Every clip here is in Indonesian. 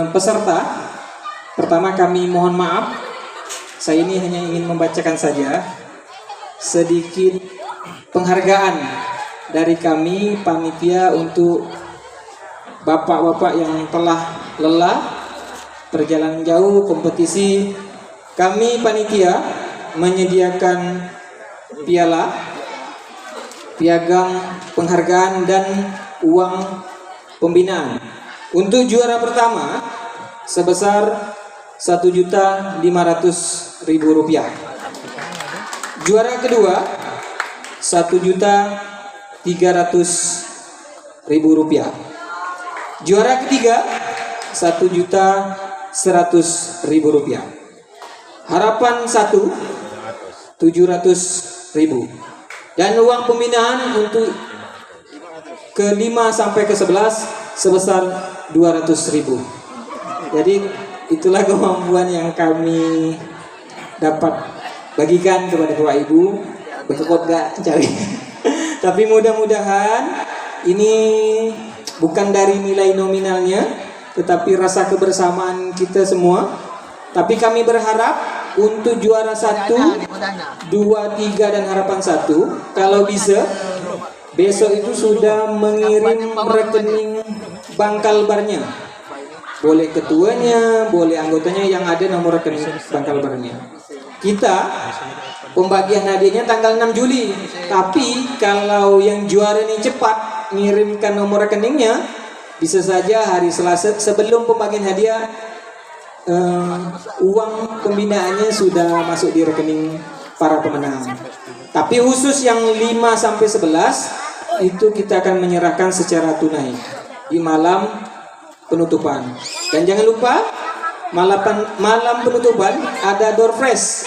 peserta. Pertama kami mohon maaf, saya ini hanya ingin membacakan saja sedikit penghargaan dari kami panitia untuk bapak-bapak yang telah lelah perjalanan jauh kompetisi. Kami panitia menyediakan piala, piagam penghargaan dan uang pembinaan. Untuk juara pertama sebesar Rp1.500.000. Juara kedua Rp1.300.000. Juara ketiga Rp1.100.000. Harapan 1 700.000. Dan uang pembinaan untuk ke-5 sampai ke-11 sebesar 200.000. Jadi itulah kemampuan yang kami dapat bagikan kepada Bapak Ibu. Berkekot gak cari. Tapi mudah-mudahan ini bukan dari nilai nominalnya, tetapi rasa kebersamaan kita semua. Tapi kami berharap untuk juara 1, 2, 3 dan harapan 1, kalau bisa besok itu sudah mengirim rekening bangkal barnya. Boleh ketuanya, boleh anggotanya yang ada nomor rekening bangkal barnya. Kita pembagian hadiahnya tanggal 6 Juli. Tapi kalau yang juara ini cepat mengirimkan nomor rekeningnya, bisa saja hari Selasa sebelum pembagian hadiah uang pembinaannya sudah masuk di rekening para pemenang. Tapi khusus yang 5 sampai 11 itu kita akan menyerahkan secara tunai di malam penutupan. Dan jangan lupa malam penutupan ada door prize.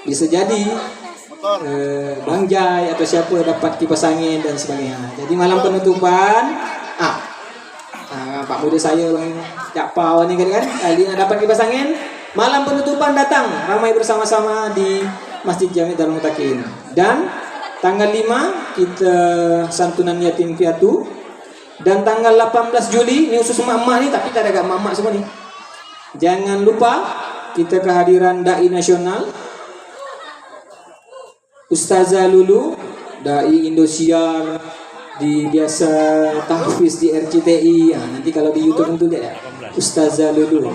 Bisa jadi Bang Jai atau siapa dapat kipas angin dan sebagainya. Jadi malam penutupan Pak muda saya Bang Jakpau ini kan kali dapat kipas angin. Malam penutupan datang ramai bersama-sama di Masjid Jami Darul Mutakin. Dan tanggal 5 kita santunan yatim piatu. Dan tanggal 18 Juli ini khusus emak-emak nih, tapi tak ada emak-emak semua nih. Jangan lupa kita kehadiran dai nasional Ustazah Lulu, dai Indosiar, di biasa tahfiz di RCTI. Nanti kalau di YouTube itu lihat ya, Ustazah Lulu.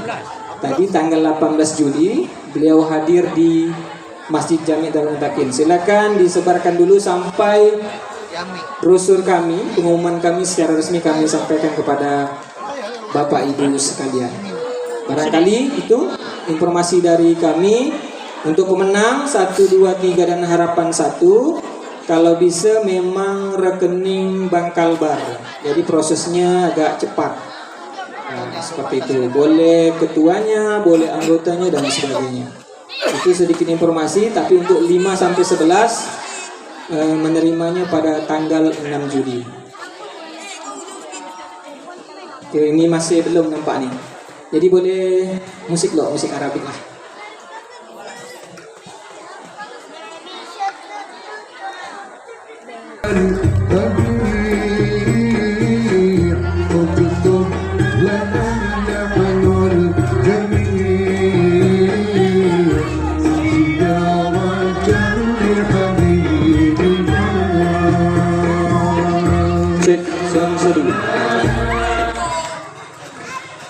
Tadi tanggal 18 Juli beliau hadir di Masjid Jami Darul Mutakin. Silakan disebarkan dulu sampai brosur kami, pengumuman kami secara resmi kami sampaikan kepada Bapak Ibu sekalian. Barangkali itu informasi dari kami. Untuk pemenang 1, 2, 3 dan harapan 1, kalau bisa memang rekening bangkal bar. Jadi prosesnya agak cepat. Seperti itu. Boleh ketuanya, boleh anggotanya dan sebagainya. Itu sedikit informasi. Tapi untuk 5 sampai 11 menerimanya pada tanggal 6 Juli. Oke, ini masih belum nampak nih. Jadi boleh musik loh, musik Arabik lah.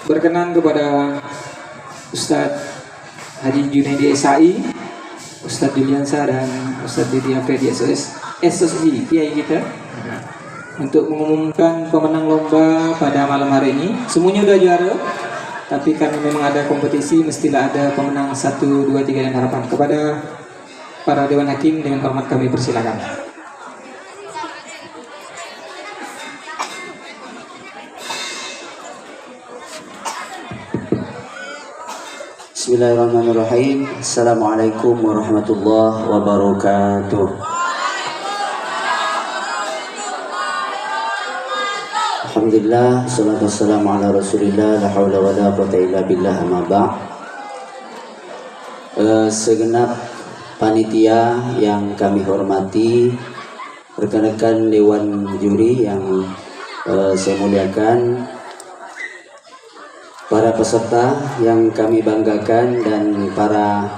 Berkenan kepada Ustadz Haji Junaidi SAI, Ustadz Juliansa dan Ustadz Didi Afridi SSI Kiai kita untuk mengumumkan pemenang lomba pada malam hari ini. Semuanya udah juara, tapi karena memang ada kompetisi mestilah ada pemenang 1, 2, 3 dan harapan. Kepada para Dewan Hakim dengan hormat kami persilakan. Bismillahirrahmanirrahim. Assalamualaikum warahmatullahi wabarakatuh. Alhamdulillah, salatu wassalamu ala rasulillah, la hawla wa la quwwata illa billah, amma ba'd. Segenap panitia yang kami hormati, rekan-rekan Dewan Juri yang saya muliakan, para peserta yang kami banggakan, dan para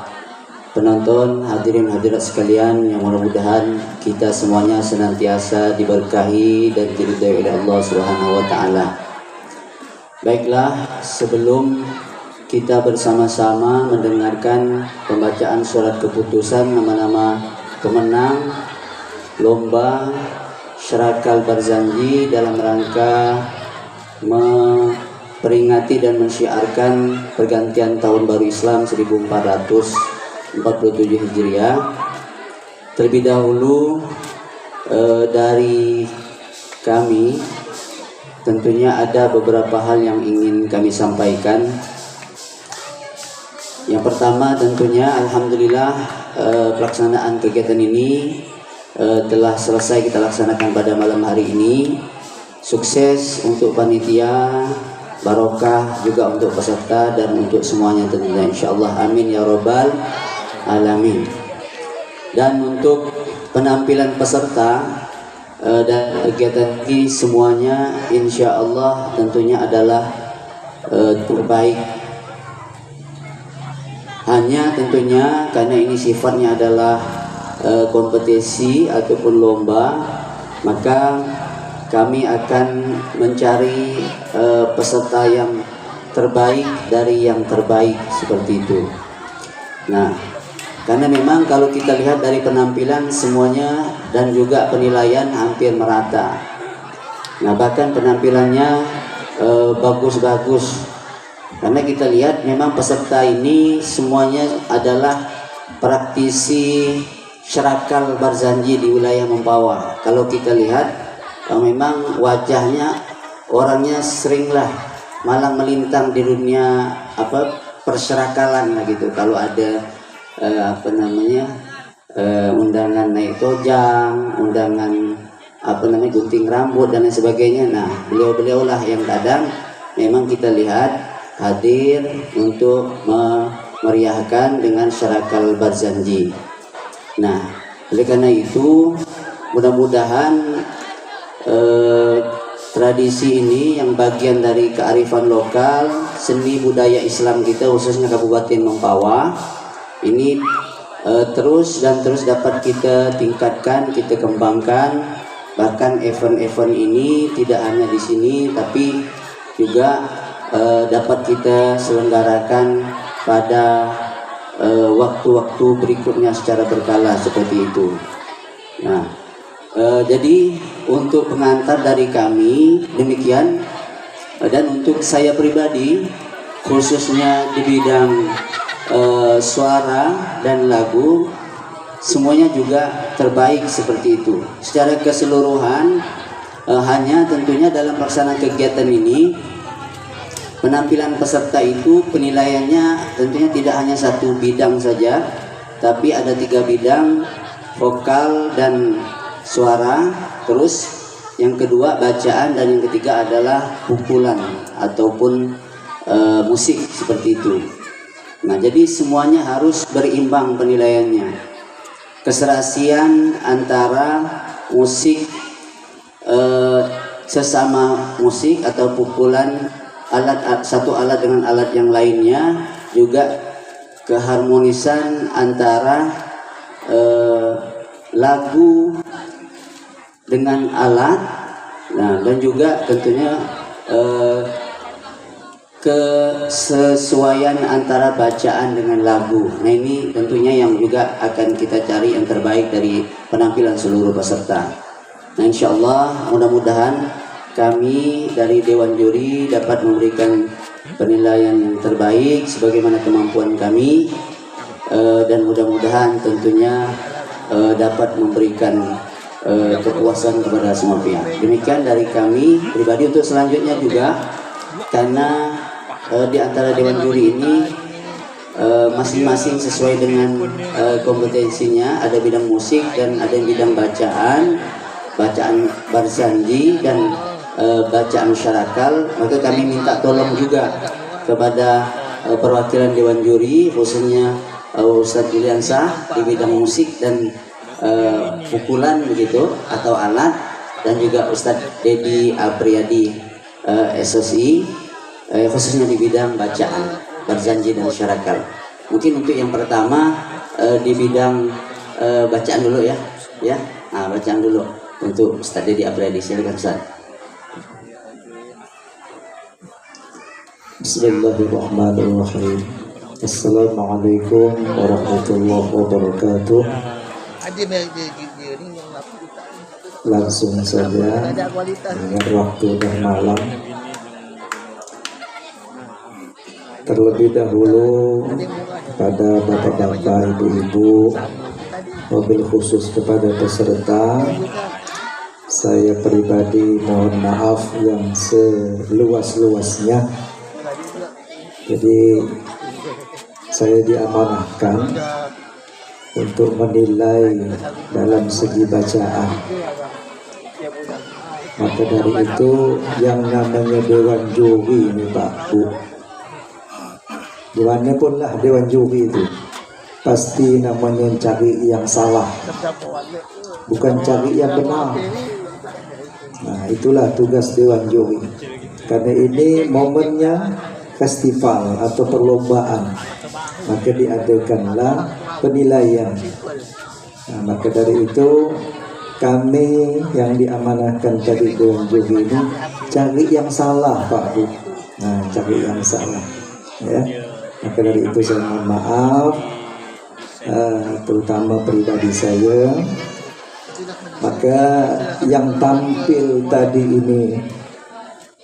penonton, hadirin hadirat sekalian, yang mudah-mudahan kita semuanya senantiasa diberkahi dan diridhai oleh Allah Subhanahu wa taala. Baiklah, sebelum kita bersama-sama mendengarkan pembacaan surat keputusan nama-nama pemenang lomba Syaraqal Barzanji dalam rangka memperingati dan mensyiarkan pergantian tahun baru Islam 1447 Hijriah. Terlebih dahulu dari kami tentunya ada beberapa hal yang ingin kami sampaikan. Yang pertama tentunya alhamdulillah pelaksanaan kegiatan ini telah selesai kita laksanakan pada malam hari ini. Sukses untuk panitia, barokah juga untuk peserta dan untuk semuanya tentunya, insyaallah, amin ya robbal alamin. Dan untuk penampilan peserta dan kegiatan ini semuanya insyaallah tentunya adalah terbaik. Hanya tentunya karena ini sifatnya adalah kompetisi ataupun lomba, maka kami akan mencari peserta yang terbaik dari yang terbaik, seperti itu. Nah, karena memang kalau kita lihat dari penampilan semuanya dan juga penilaian hampir merata. Nah, bahkan penampilannya bagus-bagus. Karena kita lihat memang peserta ini semuanya adalah praktisi Syaraqal Barzanji di wilayah Mempawah. Kalau kita lihat memang wajahnya, orangnya seringlah malang melintang di dunia persyarakalan lah gitu. Kalau ada undangan naik tojang, undangan gunting rambut dan lain sebagainya. Nah, beliau-beliau lah yang kadang memang kita lihat hadir untuk memeriahkan dengan Syaraqal Barzanji. Nah, oleh karena itu mudah-mudahan tradisi ini yang bagian dari kearifan lokal, seni budaya Islam kita khususnya Kabupaten Mempawah ini terus dapat kita tingkatkan, kita kembangkan. Bahkan event-event ini tidak hanya di sini tapi juga dapat kita selenggarakan pada waktu-waktu berikutnya secara berkala seperti itu. Nah, jadi untuk pengantar dari kami demikian, dan untuk saya pribadi khususnya di bidang suara dan lagu semuanya juga terbaik seperti itu. Secara keseluruhan hanya tentunya dalam pelaksanaan kegiatan ini penampilan peserta itu penilaiannya tentunya tidak hanya satu bidang saja, tapi ada 3 bidang, vokal dan suara, terus yang kedua bacaan, dan yang ketiga adalah pukulan ataupun musik seperti itu. Nah, jadi semuanya harus berimbang penilaiannya. Keserasian antara musik sesama musik atau pukulan satu alat dengan alat yang lainnya, juga keharmonisan antara lagu dengan alat, nah, dan juga tentunya kesesuaian antara bacaan dengan lagu. Nah, ini tentunya yang juga akan kita cari yang terbaik dari penampilan seluruh peserta. Nah, insyaallah mudah-mudahan kami dari Dewan Juri dapat memberikan penilaian yang terbaik sebagaimana kemampuan kami, dan mudah-mudahan tentunya dapat memberikan kepuasan kepada semua pihak. Demikian dari kami pribadi. Untuk selanjutnya juga, karena di antara Dewan Juri ini masing-masing sesuai dengan kompetensinya, ada bidang musik dan ada bidang bacaan Barzanji dan bacaan Syaraqal, maka kami minta tolong juga kepada perwakilan Dewan Juri khususnya Ustadz Juliansah di bidang musik dan pukulan begitu atau alat, dan juga Ustadz Dedi Apriyadi SOSI khususnya di bidang bacaan, berjanji dan syarikal. Mungkin untuk yang pertama di bidang bacaan dulu ya, bacaan dulu untuk Ustaz Dedi Apriyadi. Silakan Ustaz. Bismillahirrahmanirrahim. Assalamualaikum warahmatullahi wabarakatuh. Langsung saja dengan waktu dan malam. Terlebih dahulu kepada bapak-bapak, ibu-ibu, wabil khusus kepada peserta, saya pribadi mohon maaf yang seluas-luasnya. Jadi saya diamanahkan untuk menilai dalam segi bacaan. Maka dari itu yang namanya dewan juri ini Pak Bu, di mana pun lah dewan juri itu pasti namanya cari yang salah, bukan cari yang benar. Nah, itulah tugas dewan juri. Karena ini momennya festival atau perlombaan, maka diadakanlah penilaian. Nah, maka dari itu kami yang diamanahkan tadi dewan juri ini cari yang salah Pak Bu. Nah, cari yang salah ya. Maka dari itu saya mohon maaf, terutama pribadi saya. Maka yang tampil tadi ini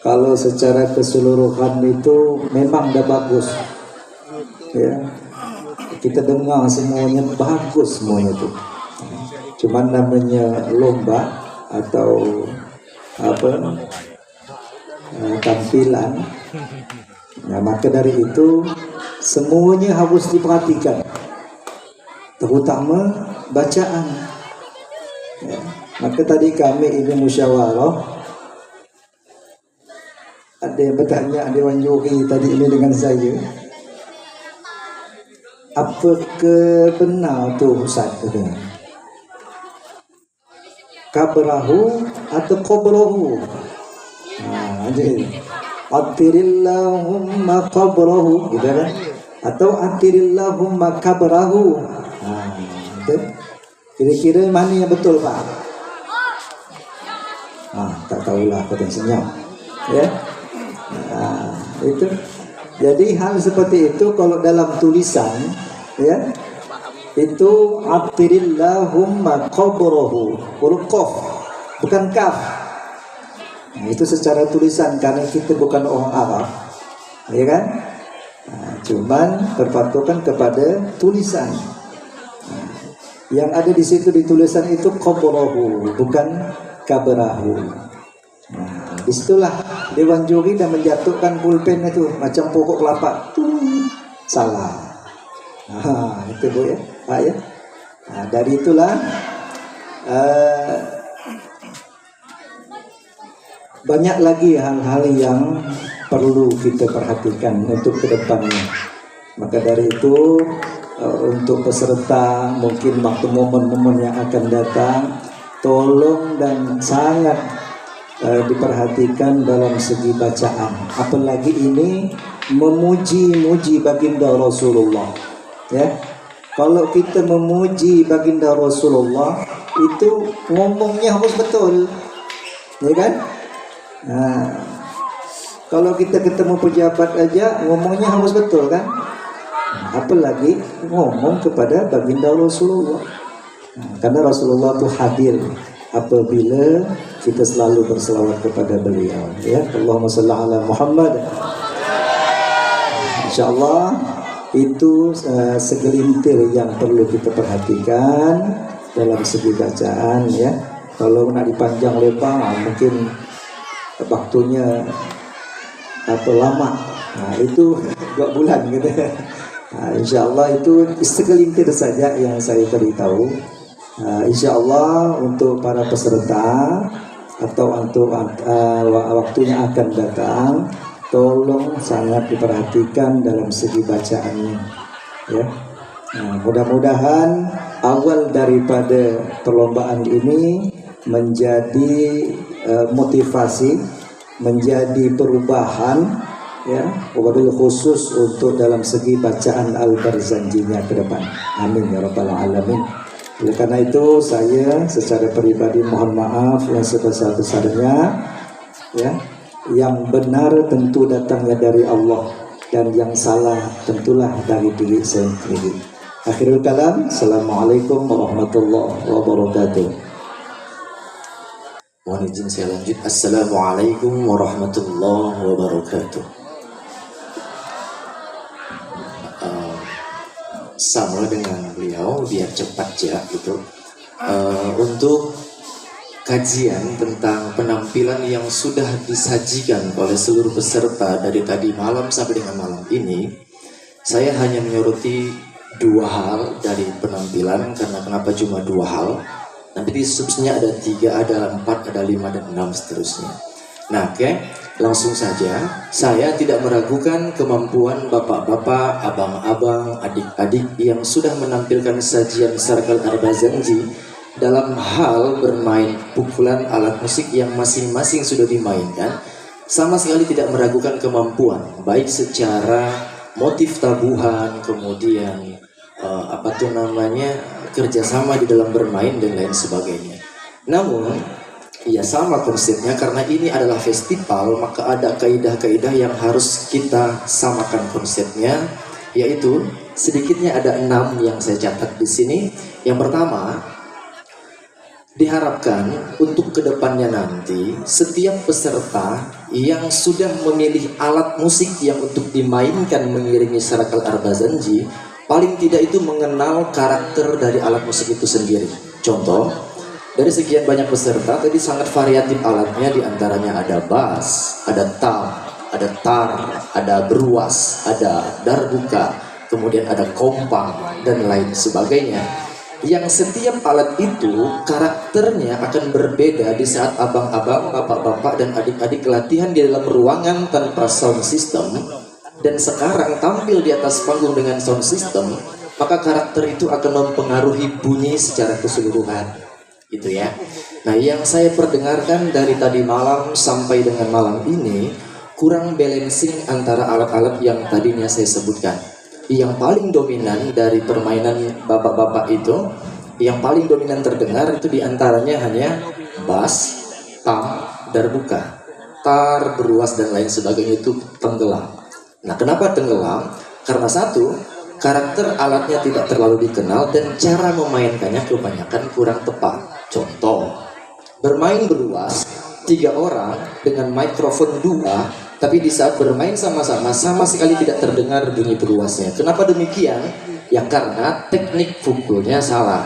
kalau secara keseluruhan itu memang dah bagus ya, kita dengar semuanya bagus semuanya itu. Cuman namanya lomba atau tampilan. Nah, maka dari itu semuanya harus diperhatikan, terutama bacaan ya. Maka tadi kami ini musyawarah, ada yang bertanya dewan juri tadi ini dengan saya, apakah benar tu Ustaz katanya, kabrahu atau qabrahu? Nah, jadi atirillahumma qabrahu gitu kan, atau atirillahumma kabrahu. Nah, itu kira-kira mana yang betul Pak? Tak tahulah, katanya senyap ya. Nah, itu jadi hal seperti itu kalau dalam tulisan ya, itu atirillahumma qabrahu, huruf qaf bukan kaf. Nah, itu secara tulisan karena kita bukan orang Arab ya kan. Nah, cuman berpatokan kepada tulisan. Nah, yang ada di situ di tulisan itu qabrahu bukan kabrahu. Nah, disitulah dewan juri dan menjatuhkan pulpen itu macam pokok kelapa. Salah. Nah, itu Bu ya, Pak ya. Nah, dari itulah banyak lagi hal-hal yang perlu kita perhatikan untuk kedepannya. Maka dari itu untuk peserta mungkin waktu momen-momen yang akan datang, tolong dan sangat diperhatikan dalam segi bacaan. Apalagi ini memuji-muji baginda Rasulullah ya. Kalau kita memuji baginda Rasulullah itu ngomongnya harus betul ya kan. Nah, kalau kita ketemu pejabat aja ngomongnya harus betul kan, apalagi ngomong kepada baginda Rasulullah. Nah, karena Rasulullah itu hadir apabila kita selalu berselawat kepada beliau ya. Allahumma shalli ala Muhammad. InsyaAllah itu segelintir yang perlu kita perhatikan dalam segi bacaan ya. Kalau nak dipanjang lebar mungkin waktunya atau lama. Nah, itu 2 bulan gitu. Nah, InsyaAllah itu segelintir saja yang saya beritahu. InsyaAllah untuk para peserta atau untuk waktunya akan datang, tolong sangat diperhatikan dalam segi bacaannya ya. Nah, mudah-mudahan awal daripada perlombaan ini menjadi motivasi, menjadi perubahan ya, wabil khusus untuk dalam segi bacaan Al-Barzanjinya ke depan. Amin ya rabbal alamin. Oleh karena itu saya secara pribadi mohon maaf yang sebesar-besarnya, ya. Yang benar tentu datangnya dari Allah dan yang salah tentulah dari diri saya sendiri. Akhirul kalam, assalamualaikum warahmatullahi wabarakatuh. Mohon izin saya lanjut. Assalamualaikum warahmatullahi wabarakatuh. Sama dengan beliau biar cepat ya gitu. Untuk kajian tentang penampilan yang sudah disajikan oleh seluruh peserta dari tadi malam sampai dengan malam ini, saya hanya menyoroti 2 hal dari penampilan. Karena kenapa cuma 2 hal? Nanti di subsnya ada 3, ada 4, ada 5, dan 6 seterusnya. Nah, oke, langsung saja. Saya tidak meragukan kemampuan bapak-bapak, abang-abang, adik-adik yang sudah menampilkan sajian Sarkal Ar-Barzanji dalam hal bermain pukulan alat musik yang masing-masing sudah dimainkan. Sama sekali tidak meragukan kemampuan, baik secara motif tabuhan, kemudian kerjasama di dalam bermain dan lain sebagainya. Namun ya sama konsepnya, karena ini adalah festival, maka ada kaidah-kaidah yang harus kita samakan konsepnya, yaitu sedikitnya ada 6 yang saya catat di sini. Yang pertama, diharapkan untuk kedepannya nanti setiap peserta yang sudah memilih alat musik yang untuk dimainkan mengiringi Sarkal Ar-Barzanji, paling tidak itu mengenal karakter dari alat musik itu sendiri. Contoh, dari sekian banyak peserta tadi sangat variatif alatnya, diantaranya ada bass, ada tam, ada tar, ada beruas, ada darbuka, kemudian ada kompang, dan lain sebagainya. Yang setiap alat itu karakternya akan berbeda di saat abang-abang, bapak-bapak, dan adik-adik latihan di dalam ruangan tanpa sound system, dan sekarang tampil di atas panggung dengan sound system, maka karakter itu akan mempengaruhi bunyi secara keseluruhan. Gitu ya. Nah, yang saya perdengarkan dari tadi malam sampai dengan malam ini kurang balancing antara alat-alat yang tadinya saya sebutkan. Yang paling dominan dari permainan bapak-bapak itu, yang paling dominan terdengar itu diantaranya hanya bass, tam, darbuka, tar, beruas, dan lain sebagainya itu tenggelam. Nah, kenapa tenggelam? Karena satu, karakter alatnya tidak terlalu dikenal dan cara memainkannya kebanyakan kurang tepat. Contoh, bermain beruas 3 orang dengan mikrofon 2, tapi di saat bermain sama-sama sama sekali tidak terdengar bunyi beruasnya. Kenapa demikian? Ya karena teknik pukulnya salah.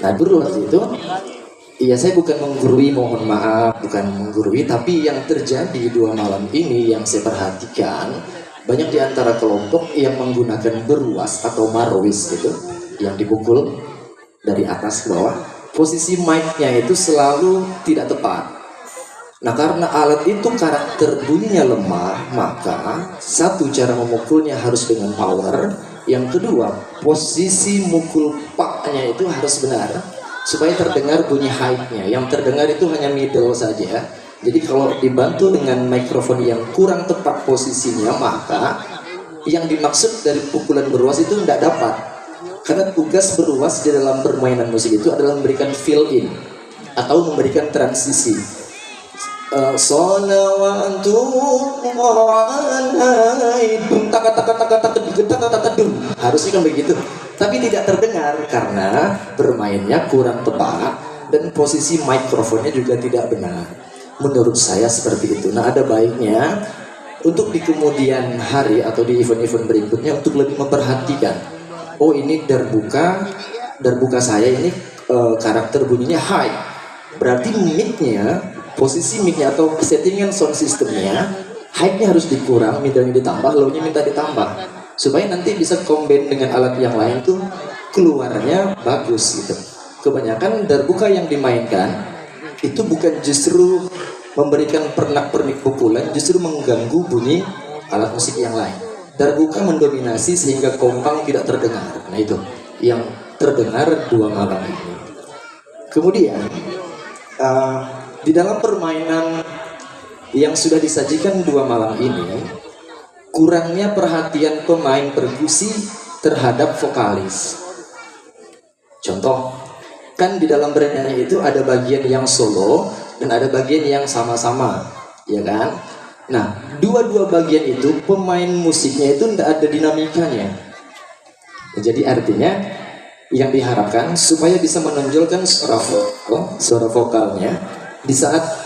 Nah, beruas itu, iya saya bukan menggurui, mohon maaf, bukan menggurui, tapi yang terjadi 2 malam ini yang saya perhatikan, banyak di antara kelompok yang menggunakan beruas atau marwis gitu, yang dipukul dari atas ke bawah. Posisi mic-nya itu selalu tidak tepat. Nah, karena alat itu karakter bunyinya lemah, maka satu, cara memukulnya harus dengan power. Yang kedua, posisi mukul paknya itu harus benar supaya terdengar bunyi high-nya. Yang terdengar itu hanya middle saja. Jadi kalau dibantu dengan mikrofon yang kurang tepat posisinya, maka yang dimaksud dari pukulan beruas itu tidak dapat. Karena tugas beruas di dalam permainan musik itu adalah memberikan fill in atau memberikan transisi. Harusnya kan begitu, tapi tidak terdengar karena bermainnya kurang tepat dan posisi mikrofonnya juga tidak benar. Menurut saya seperti itu. Nah, ada baiknya untuk di kemudian hari atau di event-event berikutnya untuk lebih memperhatikan. Oh, ini darbuka saya ini karakter bunyinya high. Berarti mic-nya, posisi mic-nya atau settingan sound systemnya, high-nya harus dikurang, middle-nya ditambah, low-nya minta ditambah. Supaya nanti bisa combine dengan alat yang lain tuh keluarnya bagus gitu. Kebanyakan darbuka yang dimainkan itu bukan justru memberikan pernak-pernik pukulan, justru mengganggu bunyi alat musik yang lain. Darbuka mendominasi sehingga kompang tidak terdengar. Nah, itu yang terdengar 2 malam ini. Kemudian di dalam permainan yang sudah disajikan 2 malam ini, kurangnya perhatian pemain perkusi terhadap vokalis. Contoh, kan di dalam bernyanyi itu ada bagian yang solo dan ada bagian yang sama-sama, ya kan? Nah, dua-dua bagian itu pemain musiknya itu tidak ada dinamikanya. Jadi artinya yang diharapkan supaya bisa menonjolkan suara vokalnya di saat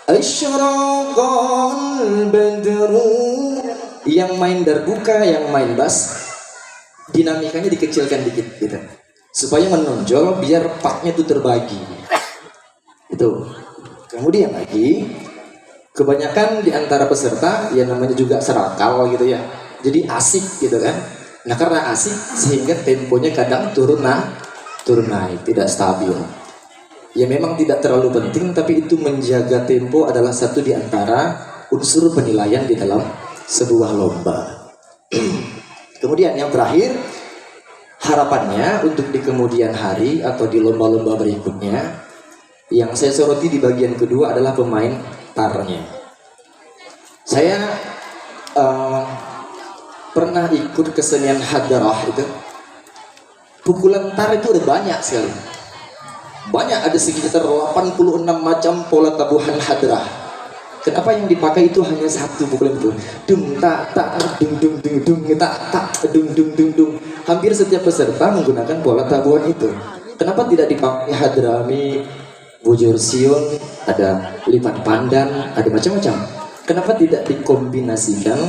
Asyraqal badru, yang main darbuka, yang main bass, dinamikanya dikecilkan dikit gitu, supaya menonjol biar partnya itu terbagi. Itu. Kemudian lagi, kebanyakan di antara peserta ya namanya juga serakal gitu ya, jadi asik gitu kan. Nah karena asik sehingga temponya kadang turun naik, tidak stabil. Ya memang tidak terlalu penting, tapi itu menjaga tempo adalah satu di antara unsur penilaian di dalam sebuah lomba. Kemudian yang terakhir, harapannya untuk di kemudian hari atau di lomba-lomba berikutnya, yang saya soroti di bagian kedua adalah pemain tarnya. Saya pernah ikut kesenian hadrah itu. Pukulan tar itu udah banyak sekali. Banyak, ada sekitar 86 macam pola tabuhan hadrah. Kenapa yang dipakai itu hanya satu pukulan itu? Dung tak tak dung dung dung dung tak tak dung dung dung dung. Hampir setiap peserta menggunakan pola tabuhan itu. Kenapa tidak dipakai hadrami, bujur siun, ada lipat pandan, ada macam-macam? Kenapa tidak dikombinasikan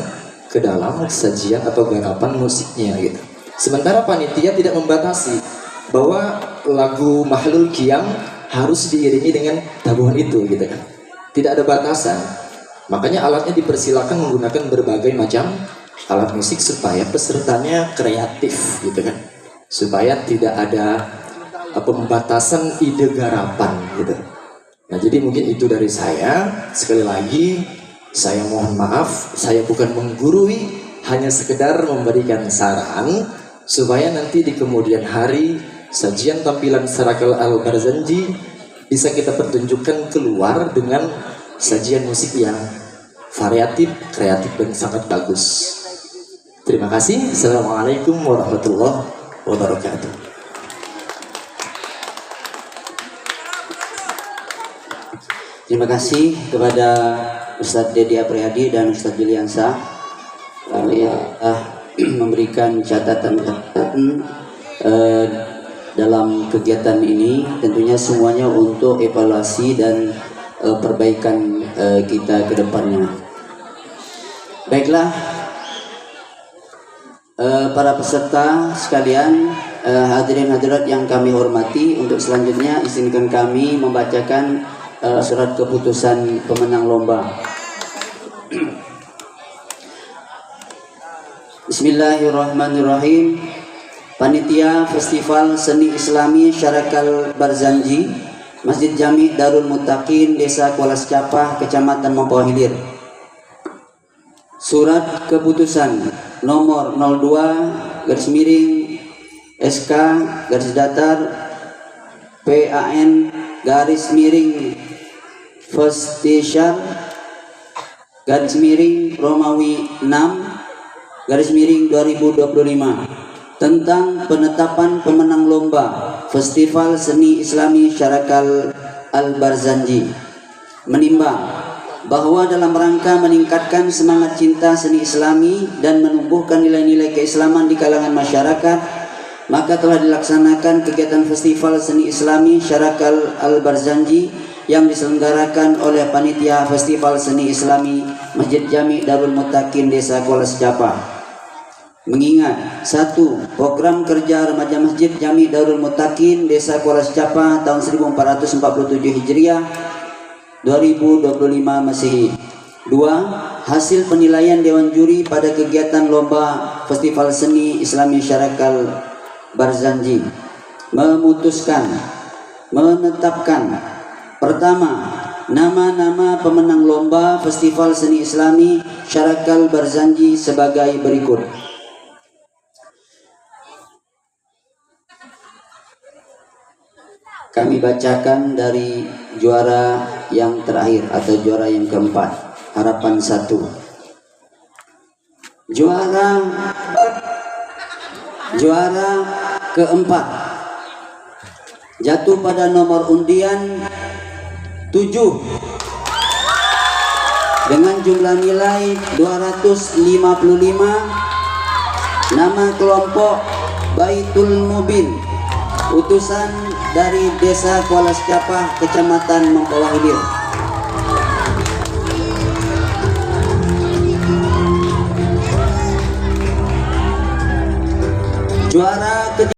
ke dalam sajian atau garapan musiknya gitu? Sementara panitia tidak membatasi bahwa lagu Mahlul Qiyam harus diiringi dengan tabuhan itu gitu kan. Tidak ada batasan. Makanya alatnya dipersilakan menggunakan berbagai macam alat musik supaya pesertanya kreatif gitu kan. Supaya tidak ada pembatasan ide garapan gitu. Nah, jadi mungkin itu dari saya. Sekali lagi saya mohon maaf, saya bukan menggurui, hanya sekedar memberikan saran supaya nanti di kemudian hari sajian tampilan Syaraqal Al-Barzanji bisa kita pertunjukkan keluar dengan sajian musik yang variatif, kreatif, dan sangat bagus. Terima kasih. Assalamualaikum warahmatullahi wabarakatuh. Terima kasih kepada Ustadz Dedi Apriyadi dan Ustadz Juliansa yang memberikan catatan-catatan dalam kegiatan ini, tentunya semuanya untuk evaluasi dan perbaikan kita ke depannya. Baiklah, para peserta sekalian, hadirin hadirat yang kami hormati, untuk selanjutnya izinkan kami membacakan surat keputusan pemenang lomba. Bismillahirrahmanirrahim. Panitia Festival Seni Islami Syaraqal Barzanji, Masjid Jami Darul Muttaqin, Desa Kuala Secapah, Kecamatan Mempawah Hilir. Surat keputusan nomor 02 garis miring SK garis datar PAN garis miring Festisyar garis miring Romawi 6 garis miring 2025 tentang penetapan pemenang lomba Festival Seni Islami Syaraqal Al-Barzanji, menimbang bahwa dalam rangka meningkatkan semangat cinta seni Islami dan menumbuhkan nilai-nilai keislaman di kalangan masyarakat, maka telah dilaksanakan kegiatan Festival Seni Islami Syaraqal Al-Barzanji yang diselenggarakan oleh Panitia Festival Seni Islami Masjid Jami Darul Muttaqin, Desa Kuala Secapah. Mengingat 1. Program kerja remaja Masjid Jami Darul Muttaqin, Desa Kuala Secapah tahun 1447 Hijriah 2025 Masehi. 2. Hasil penilaian Dewan Juri pada kegiatan lomba Festival Seni Islami Syaraqal Barzanji memutuskan, menetapkan: pertama, nama-nama pemenang lomba Festival Seni Islami Syaraqal Barzanji sebagai berikut. Kami bacakan dari juara yang terakhir atau juara yang keempat, harapan 1. Juara keempat jatuh pada nomor undian 7 dengan jumlah nilai 255. Nama kelompok Baitul Mubin, utusan dari Desa Kuala Sekapah, Kecamatan Mempawah Hilir. Juara kedua